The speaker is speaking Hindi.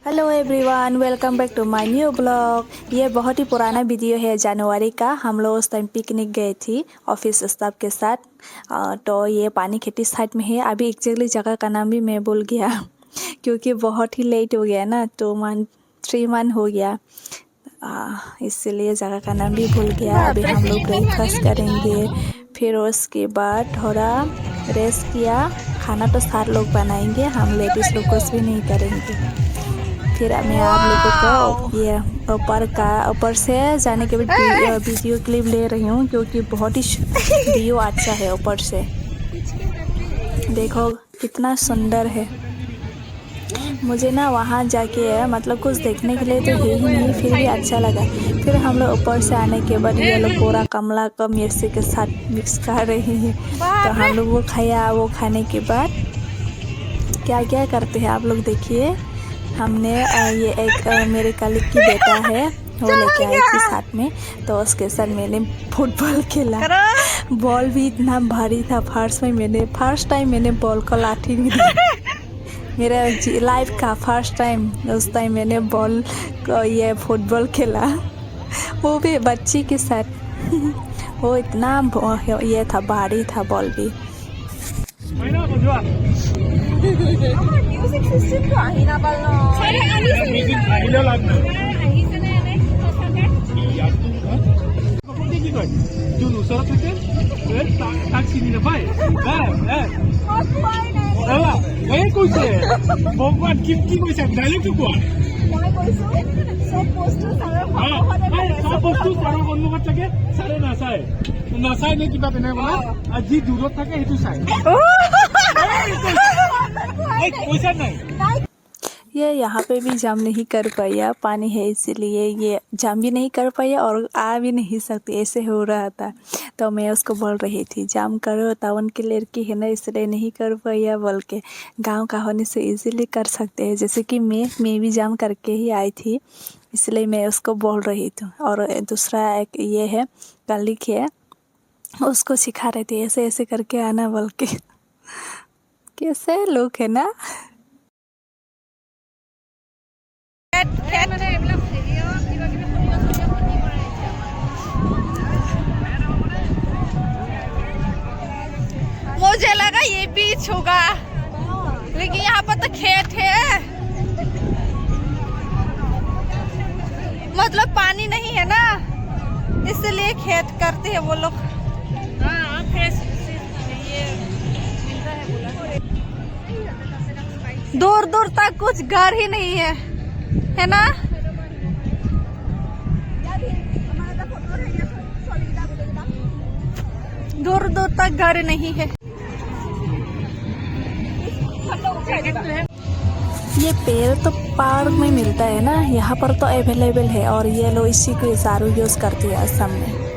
Hello everyone, welcome back to my new blog. ये बहुत ही पुराना वीडियो है जनवरी का। हम लोग उस टाइम पिकनिक गए थी ऑफिस स्टाफ के साथ। तो ये पानी खेती साइड में है। अभी एक्जैक्टली जगह का नाम भी मैं भूल गया क्योंकि बहुत ही लेट हो गया ना, 3 मंथ हो गया, इसलिए जगह का नाम भी भूल गया। अभी हम लोग ब्रेकफास्ट करेंगे, फिर उसके बाद थोड़ा रेस्ट किया। खाना तो 7 लोग बनाएंगे, हम लेडीज़ लोग कुछ भी नहीं करेंगे। फिर मैं आप लोगों को ये ऊपर से जाने के बाद वीडियो क्लिप ले रही हूँ क्योंकि बहुत ही व्यू अच्छा है। ऊपर से देखो कितना सुंदर है। मुझे ना वहाँ जाके मतलब कुछ देखने के लिए तो है ही नहीं, फिर भी अच्छा लगा। फिर हम लोग ऊपर से आने के बाद ये लोग पूरा कमला का मिर्ची के साथ मिक्स कर रहे हैं। तो हम लोग वो खाया। वो खाने के बाद क्या क्या करते हैं आप लोग देखिए। हमने ये एक मेरे कलीग की बेटा है, वो लेके आई थी साथ में, तो उसके साथ मैंने फुटबॉल खेला। बॉल भी इतना भारी था। फर्स्ट टाइम मैंने बॉल को लाठी नहीं दी। मेरा लाइफ का फर्स्ट टाइम, उस टाइम मैंने बॉल को ये फुटबॉल खेला, वो भी बच्ची के साथ। वो इतना ये था, भारी था बॉल भी। মিউজিক সিস্টেমটো আহি নাপাল ন মিউজিক আহিলেও লাভ নাই আহিছেনে এনে কি কয় যোন ওচৰত থাকে তাক চিনি নাপায় এই কৈছে ভগৱান কি কৈছে ডাইলেক্টটো কোৱা মই কৈছো সব বস্তু চাৰৰ সন্মুখত থাকে চাৰে নাচায় নে কিবা তেনে বোলে আৰু যি দূৰত থাকে সেইটো চায়। ये यहाँ पे भी जाम नहीं कर पाया, पानी है इसलिए ये जाम भी नहीं कर पाया और आ भी नहीं सकती, ऐसे हो रहा था। तो मैं उसको बोल रही थी जाम करो, टाउन की लड़की है ना इसलिए नहीं कर पाया बोल के। गांव का होने से इजीली कर सकते हैं, जैसे कि मैं भी जाम करके ही आई थी, इसलिए मैं उसको बोल रही थी। और दूसरा एक ये है कलीग है, उसको सिखा रहे थे ऐसे ऐसे करके आना बोल के। कैसे लोग है ना। मुझे लगा ये बीच होगा, लेकिन यहाँ पर तो खेत है, मतलब पानी नहीं है ना, इसलिए खेत करते हैं वो लोग। दूर दूर तक कुछ घर ही नहीं है ना। दूर दूर तक घर नहीं है। ये पेड़ तो पार्क में मिलता है ना, यहाँ पर तो अवेलेबल है और ये लोग इसी को सारू यूज करती है असम में।